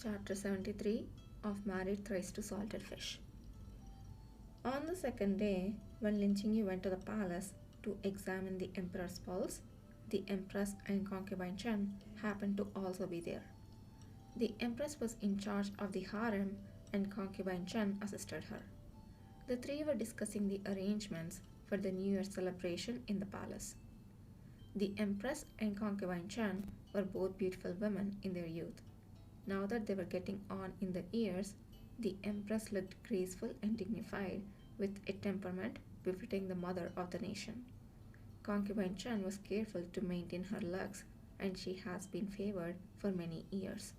Chapter 73 of Married Thrice to Salted Fish. On the second day, when Lin Qingyu went to the palace to examine the emperor's pulse, the empress and concubine Chen happened to also be there. The empress was in charge of the harem and concubine Chen assisted her. The three were discussing the arrangements for the New Year celebration in the palace. The empress and concubine Chen were both beautiful women in their youth. Now that they were getting on in the years, the empress looked graceful and dignified, with a temperament befitting the mother of the nation. Concubine Chen was careful to maintain her looks, and she has been favored for many years.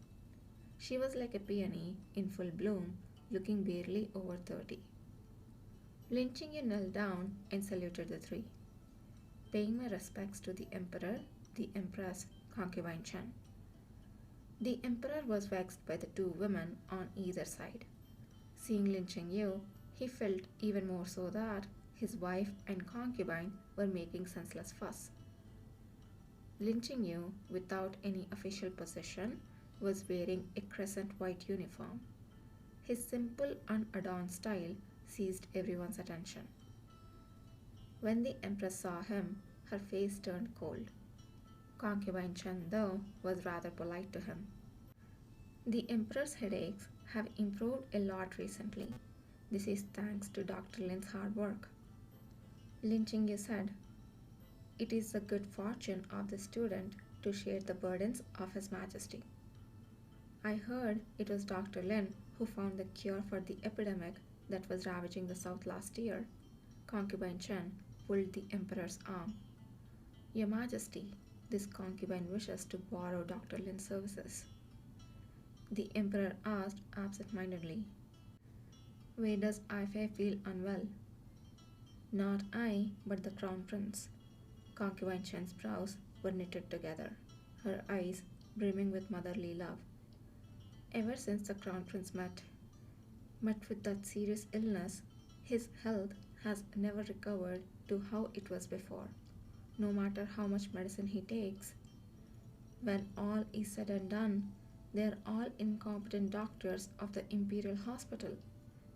She was like a peony in full bloom, looking barely over 30. Lin Qingyu knelt down and saluted the three, paying my respects to the emperor, the empress, concubine Chen. The emperor was vexed by the two women on either side. Seeing Lin Qingyu, he felt even more so that his wife and concubine were making senseless fuss. Lin Qingyu, without any official position, was wearing a crescent white uniform. His simple, unadorned style seized everyone's attention. When the empress saw him, her face turned cold. Concubine Chen, though, was rather polite to him. The emperor's headaches have improved a lot recently. This is thanks to Dr. Lin's hard work. Lin Qingyu said, "It is the good fortune of the student to share the burdens of His Majesty. I heard it was Dr. Lin who found the cure for the epidemic that was ravaging the south last year." Concubine Chen pulled the emperor's arm. "Your Majesty, this concubine wishes to borrow Dr. Lin's services." The emperor asked absent-mindedly, "Where does Ai Fei feel unwell?" "Not I, but the crown prince." Concubine Chen's brows were knitted together, her eyes brimming with motherly love. Ever since the crown prince met with that serious illness, his health has never recovered to how it was before, no matter how much medicine he takes. When all is said and done, they are all incompetent doctors of the imperial hospital.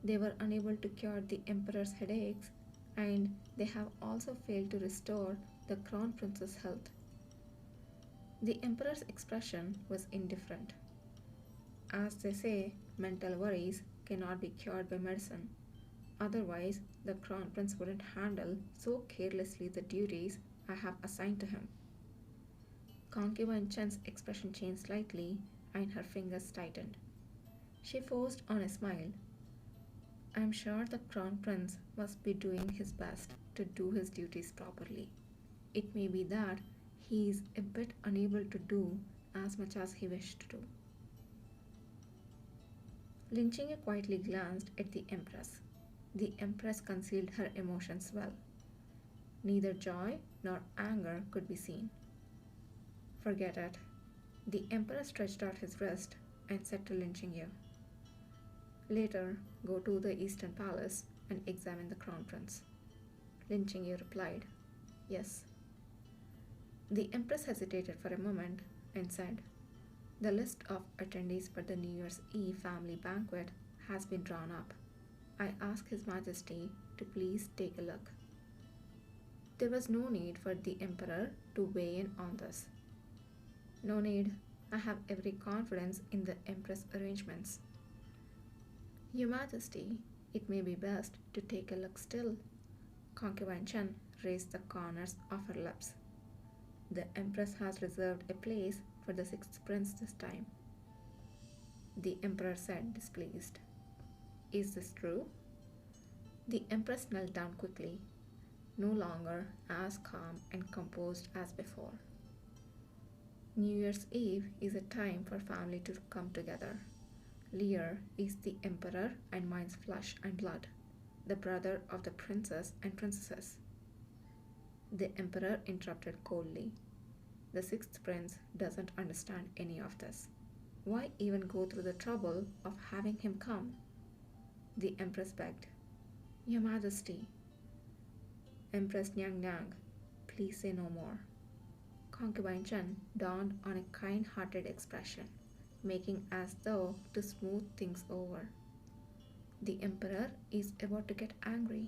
They were unable to cure the emperor's headaches, and they have also failed to restore the crown prince's health. The emperor's expression was indifferent. As they say, mental worries cannot be cured by medicine. Otherwise, the crown prince wouldn't handle so carelessly the duties I have assigned to him. Concubine Chen's expression changed slightly, and her fingers tightened. She forced on a smile. "I'm sure the crown prince must be doing his best to do his duties properly. It may be that he is a bit unable to do as much as he wished to do." Lin Qingyu quietly glanced at the empress. The empress concealed her emotions well. Neither joy nor anger could be seen. "Forget it." The emperor stretched out his wrist and said to Lin Qingyu, "Later, go to the Eastern Palace and examine the crown prince." Lin Qingyu replied, "Yes." The empress hesitated for a moment and said, "The list of attendees for the New Year's Eve family banquet has been drawn up. I ask His Majesty to please take a look." There was no need for the emperor to weigh in on this. "No need. I have every confidence in the empress arrangements." "Your Majesty, it may be best to take a look still." Concubine Chen raised the corners of her lips. "The empress has reserved a place for the sixth prince this time." The emperor said, displeased, "Is this true?" The empress knelt down quickly, no longer as calm and composed as before. "New Year's Eve is a time for family to come together. Lear is the emperor and mine's flesh and blood, the brother of the princess and princesses." The emperor interrupted coldly. "The sixth prince doesn't understand any of this. Why even go through the trouble of having him come?" The empress begged, "Your Majesty." "Empress Nyang Nyang, please say no more." Concubine Chen donned on a kind-hearted expression. making as though to smooth things over. The emperor is about to get angry.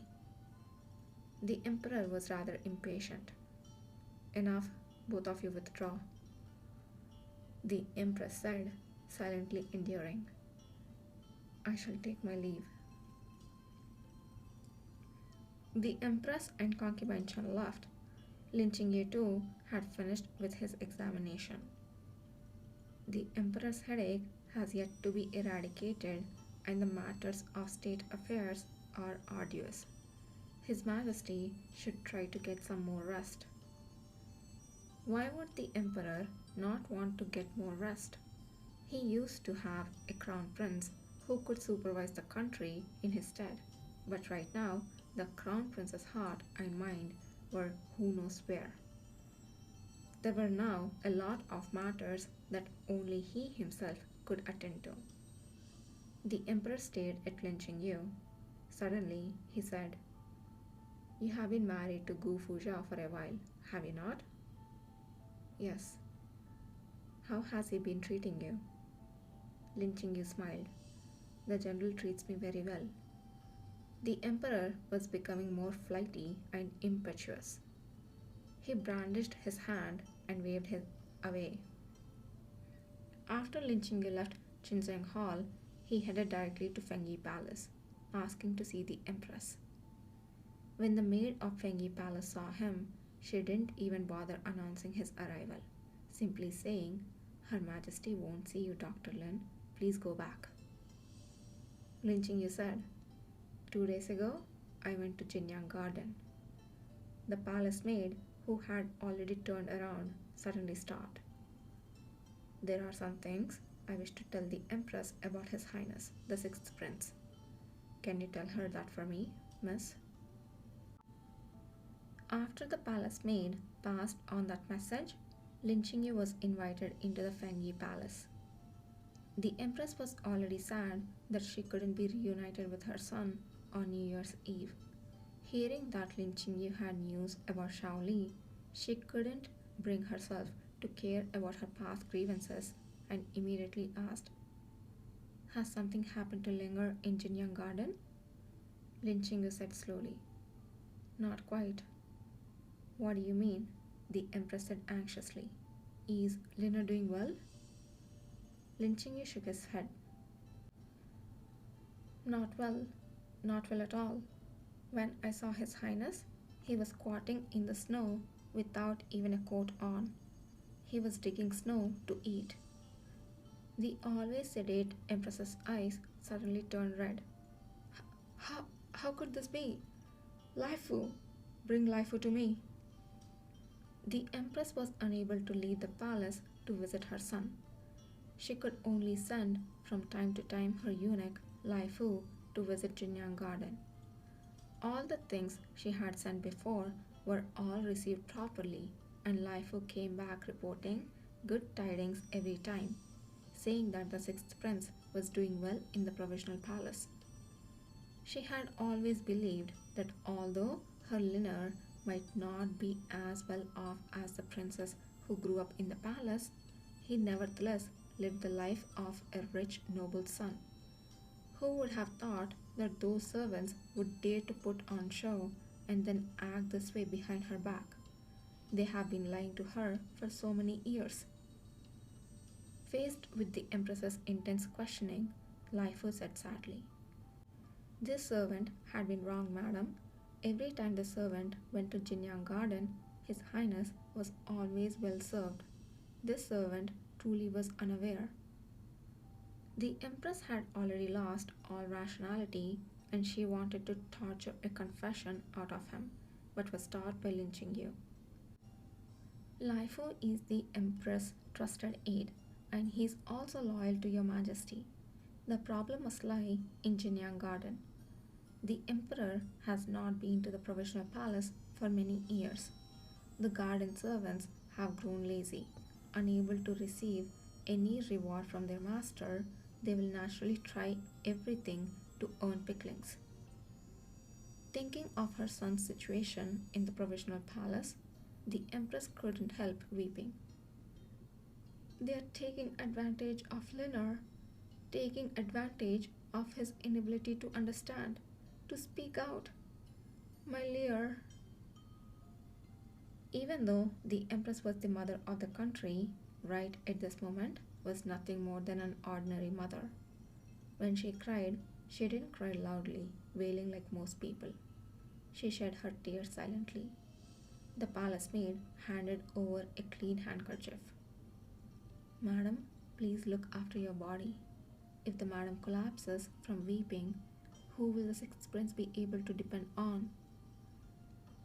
The emperor was rather impatient. Enough, both of you withdraw, the empress said, silently enduring. I shall take my leave. The empress and concubine Chen left. Lin Qingye too had finished with his examination. The emperor's headache has yet to be eradicated, and the matters of state affairs are arduous. His Majesty should try to get some more rest. Why would the emperor not want to get more rest? He used to have a crown prince who could supervise the country in his stead, but right now the crown prince's heart and mind were who knows where. There were now a lot of matters that only he himself could attend to. The emperor stared at Lin Qingyu. Suddenly, he said, You have been married to Gu Fuzhao for a while, have you not? Yes. How has he been treating you? Lin Qingyu smiled. The general treats me very well. The emperor was becoming more flighty and impetuous. He brandished his hand and waved him away. After Lin Qingyu left Qinzheng Hall, he headed directly to Fengyi Palace, asking to see the empress. When the maid of Fengyi Palace saw him, she didn't even bother announcing his arrival, simply saying, Her Majesty won't see you, Dr. Lin. Please go back. Lin Qingyu said, 2 days ago, I went to Jinyang Garden. The palace maid, who had already turned around, suddenly stopped. There are some things I wish to tell the Empress about His Highness, the Sixth Prince. Can you tell her that for me, miss? After the palace maid passed on that message, Lin Qingyu was invited into the Fengyi Palace. The Empress was already sad that she couldn't be reunited with her son on New Year's Eve. Hearing that Lin Qingyu had news about Shao Li, she couldn't bring herself to care about her past grievances and immediately asked, Has something happened to Linger in Jinyang Garden? Lin Qingyu said slowly, Not quite. What do you mean? The Empress said anxiously. Is Linger doing well? Lin Qingyu shook his head. Not well at all. When I saw His Highness, he was squatting in the snow without even a coat on. He was digging snow to eat. The always sedate Empress's eyes suddenly turned red. How could this be? Laifu, bring Laifu to me. The Empress was unable to leave the palace to visit her son. She could only send from time to time her eunuch, Laifu, to visit Jinyang Garden. All the things she had sent before were all received properly, and Laifu came back reporting good tidings every time, saying that the Sixth Prince was doing well in the provisional palace. She had always believed that although her Linger might not be as well off as the princess who grew up in the palace, he nevertheless lived the life of a rich noble son. Who would have thought that those servants would dare to put on show and then act this way behind her back? They have been lying to her for so many years. Faced with the Empress's intense questioning, Laifu said sadly, This servant had been wrong, madam. Every time the servant went to Jinyang Garden, His Highness was always well served. This servant truly was unaware. The Empress had already lost all rationality, and she wanted to torture a confession out of him, but was stopped by Lin Qingyu. Laifu is the Empress' trusted aide, and he is also loyal to your Majesty. The problem must lie in Jinyang Garden. The Emperor has not been to the provisional palace for many years. The garden servants have grown lazy. Unable to receive any reward from their master, they will naturally try everything to earn picklings. Thinking of her son's situation in the provisional palace, the Empress couldn't help weeping. They are taking advantage of Linner, taking advantage of his inability to understand, to speak out. My Lear, even though the Empress was the mother of the country, right at this moment was nothing more than an ordinary mother. When she cried, she didn't cry loudly, wailing like most people. She shed her tears silently. The palace maid handed over a clean handkerchief. Madam, please look after your body. If the madam collapses from weeping, who will the sixth prince be able to depend on?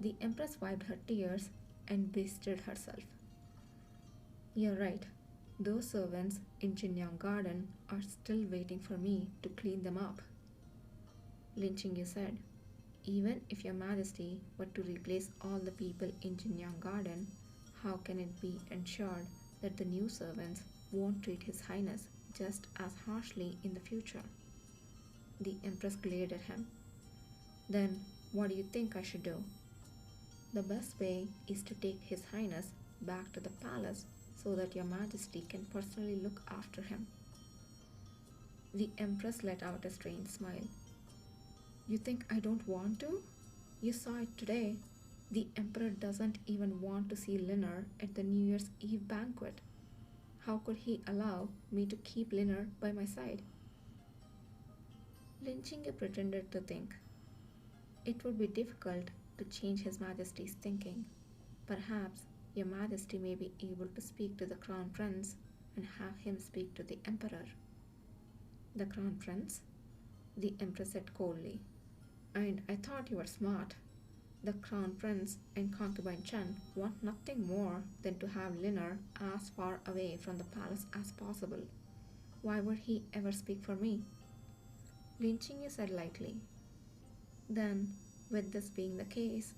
The empress wiped her tears and bestirred herself. You're right. Those servants in Jinyang Garden are still waiting for me to clean them up. Lin Qingyu said, even if your majesty were to replace all the people in Jinyang Garden, how can it be ensured that the new servants won't treat His Highness just as harshly in the future? The Empress glared at him. Then, what do you think I should do? The best way is to take His Highness back to the palace so that your majesty can personally look after him. The Empress let out a strange smile. You think I don't want to? You saw it today. The Emperor doesn't even want to see Linner at the New Year's Eve banquet. How could he allow me to keep Linner by my side? Lin Qingyu pretended to think. It would be difficult to change His Majesty's thinking. Perhaps your Majesty may be able to speak to the Crown Prince and have him speak to the Emperor. The Crown Prince? The Empress said coldly. And I thought you were smart. The Crown Prince and concubine Chen want nothing more than to have Linner as far away from the palace as possible. Why would he ever speak for me? Lin Qingyu said lightly. Then, with this being the case,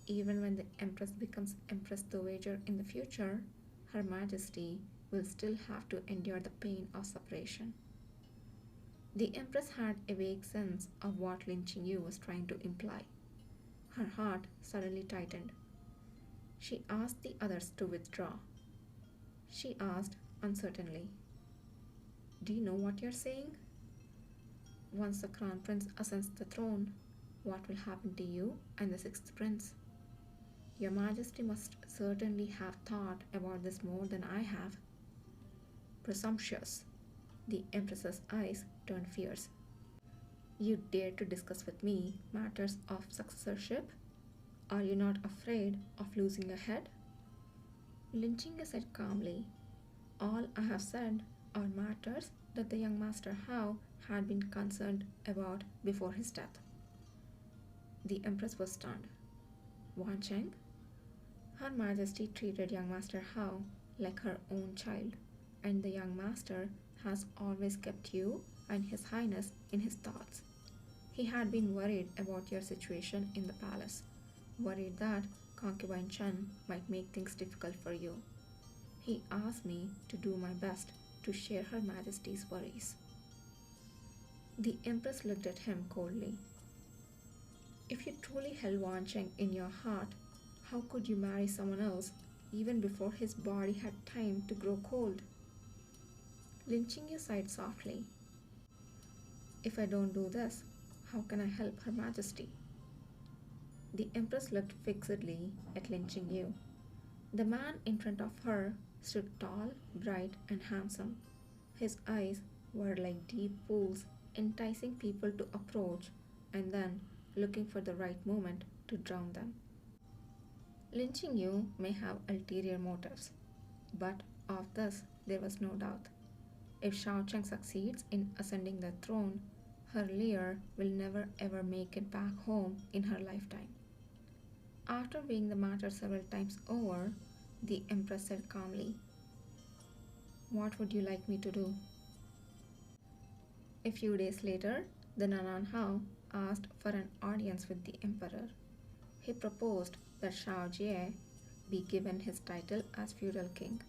even when the Empress becomes Empress Dowager in the future, Her Majesty will still have to endure the pain of separation. The Empress had a vague sense of what Lin Qingyu was trying to imply. Her heart suddenly tightened. She asked the others to withdraw. She asked uncertainly, Do you know what you're saying? Once the Crown Prince ascends the throne, what will happen to you and the sixth prince? Your Majesty must certainly have thought about this more than I have. Presumptuous. The Empress's eyes turned fierce. You dare to discuss with me matters of successorship? Are you not afraid of losing your head? Lin Qingyu said calmly, All I have said are matters that the young Master Hao had been concerned about before his death. The Empress was stunned. Wan Cheng? Her Majesty treated young Master Hao like her own child, and the young Master has always kept you and His Highness in his thoughts. He had been worried about your situation in the palace, worried that concubine Chen might make things difficult for you. He asked me to do my best to share Her Majesty's worries. The Empress looked at him coldly. If you truly held Wan Cheng in your heart, how could you marry someone else even before his body had time to grow cold? Lin Qingyu sighed softly. If I don't do this, how can I help Her Majesty? The Empress looked fixedly at Lin Qingyu. The man in front of her stood tall, bright, and handsome. His eyes were like deep pools, enticing people to approach and then looking for the right moment to drown them. Lin Qingyu may have ulterior motives, but of this there was no doubt. If Shao Cheng succeeds in ascending the throne, her Lear will never ever make it back home in her lifetime. After weighing the matter several times over, the Empress said calmly, What would you like me to do? A few days later, the Nanan Hao asked for an audience with the Emperor. He proposed that Shao Jie be given his title as feudal king.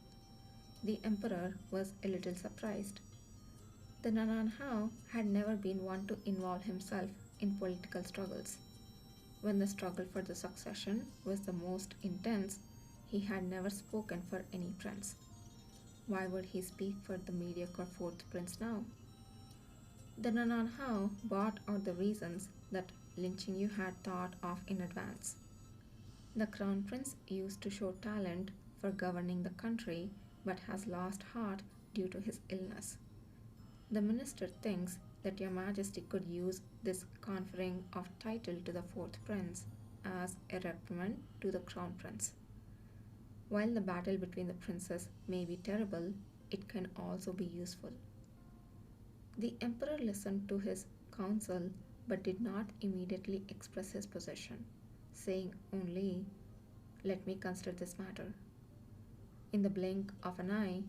The Emperor was a little surprised. The Nanan Hao had never been one to involve himself in political struggles. When the struggle for the succession was the most intense, he had never spoken for any prince. Why would he speak for the mediocre fourth prince now? The Nanan Hao brought out the reasons that Lin Qingyu had thought of in advance. The crown prince used to show talent for governing the country but has lost heart due to his illness. The minister thinks that Your Majesty could use this conferring of title to the fourth prince as a reprimand to the crown prince. While the battle between the princes may be terrible, it can also be useful. The emperor listened to his counsel but did not immediately express his position, saying only, "Let me consider this matter." In the blink of an eye,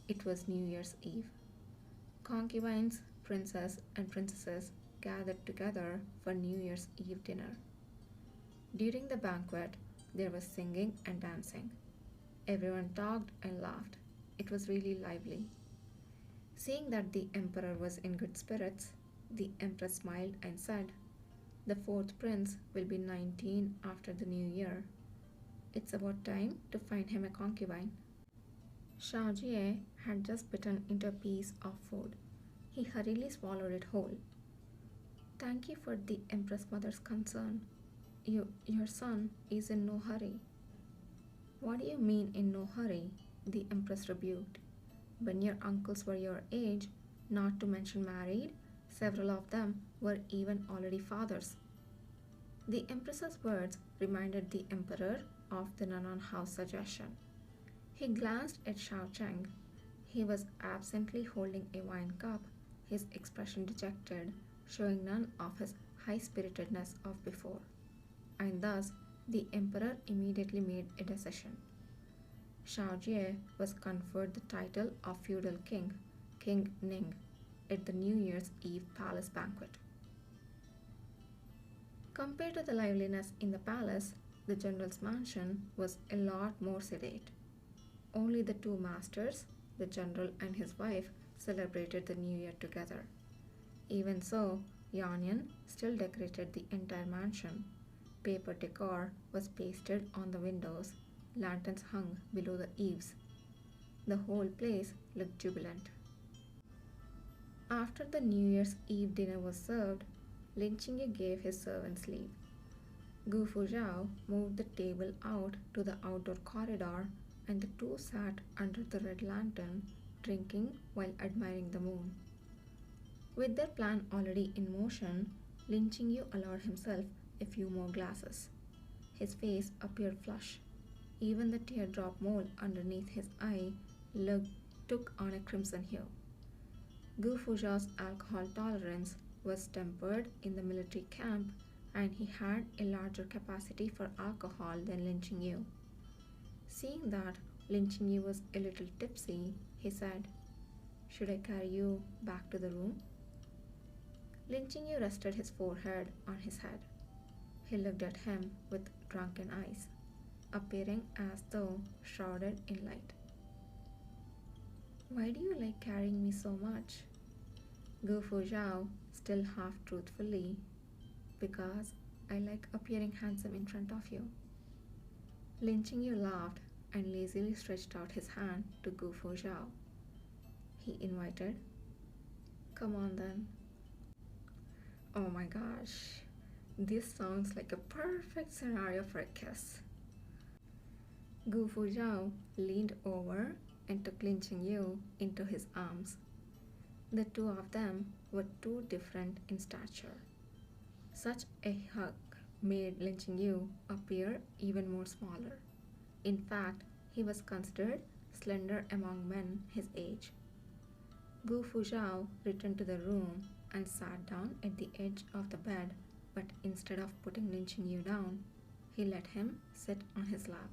it was New Year's Eve. Concubines, princes, and princesses gathered together for New Year's Eve dinner. During the banquet, there was singing and dancing. Everyone talked and laughed. It was really lively. Seeing that the emperor was in good spirits, the empress smiled and said, "The fourth prince will be 19 after the new year. It's about time to find him a concubine." Shao Jie had just bitten into a piece of food. He hurriedly swallowed it whole. "Thank you for the empress mother's concern. Your son is in no hurry." "What do you mean in no hurry?" the empress rebuked. "When your uncles were your age, not to mention married, several of them were even already fathers." The empress's words reminded the emperor of the Nanan Hao's suggestion. He glanced at Shao Cheng. He was absently holding a wine cup, his expression dejected, showing none of his high-spiritedness of before. And thus the emperor immediately made a decision. Shao Jie was conferred the title of feudal king, King Ning, at the New Year's Eve palace banquet. Compared to the liveliness in the palace, the general's mansion was a lot more sedate. Only the two masters, the general and his wife, celebrated the new year together. Even so, Yan still decorated the entire mansion. Paper decor was pasted on the windows, lanterns hung below the eaves. The whole place looked jubilant. After the New Year's Eve dinner was served, Lin Qingyu gave his servants leave. Gu Fuzhao moved the table out to the outdoor corridor, and the two sat under the red lantern, drinking while admiring the moon. With their plan already in motion, Lin Qingyu allowed himself a few more glasses. His face appeared flush. Even the teardrop mole underneath his eye took on a crimson hue. Gu Fuzhao's alcohol tolerance was tempered in the military camp, and he had a larger capacity for alcohol than Lin Qingyu. Seeing that Lin Qingyu was a little tipsy, he said, "Should I carry you back to the room?" Lin Qingyu rested his forehead on his head. He looked at him with drunken eyes, appearing as though shrouded in light. "Why do you like carrying me so much?" Gu Fuzhao, still half truthfully, "Because I like appearing handsome in front of you." Lin Qingyu laughed and lazily stretched out his hand to Gu Fuzhao. He invited, "Come on then." Oh my gosh, this sounds like a perfect scenario for a kiss. Gu Fuzhao leaned over and took Lin Qingyu into his arms. The two of them were too different in stature. Such a hug made Lin Qingyu appear even more smaller. In fact, he was considered slender among men his age. Gu Fuzhao returned to the room and sat down at the edge of the bed, but instead of putting Lin Qingyu down, he let him sit on his lap.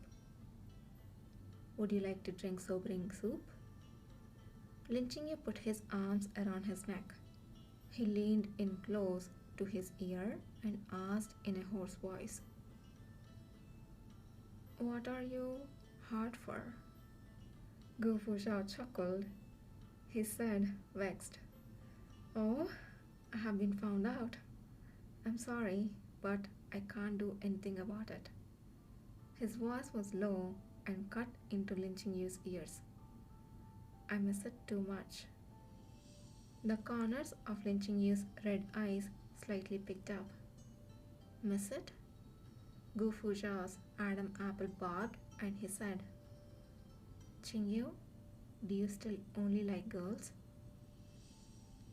"Would you like to drink sobering soup?" Lin Qingyu put his arms around his neck. He leaned in close to his ear and asked in a hoarse voice, "What are you hard for?" Gu Fuzhao chuckled. He said, vexed, "Oh, I have been found out. I'm sorry, but I can't do anything about it." His voice was low and cut into Lin Qingyu's ears. I miss it too much. The corners of Lin Chingyu's red eyes slightly picked up. Miss it? Gu Fujia's Adam apple barked and he said, Qingyu, do you still only like girls?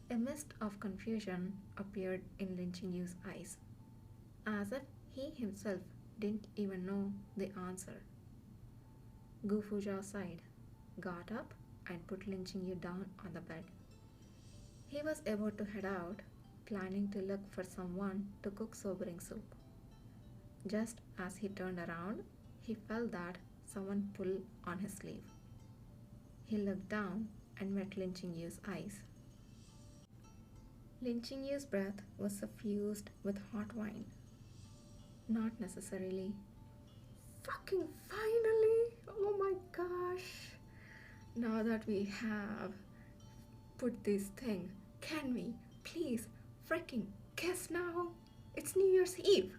A mist of confusion appeared in Lin Chingyu's eyes, as if he himself didn't even know the answer. Gu Fuzhou sighed, got up, and put Lin Qingyu down on the bed. He was about to head out, planning to look for someone to cook sobering soup. Just as he turned around, he felt that someone pulled on his sleeve. He looked down and met Lin Qingyu's eyes. Lin Qingyu's breath was suffused with hot wine. Not necessarily. Fucking finally! Oh my gosh! Now that we have put this thing, can we please freaking kiss now? It's New Year's Eve!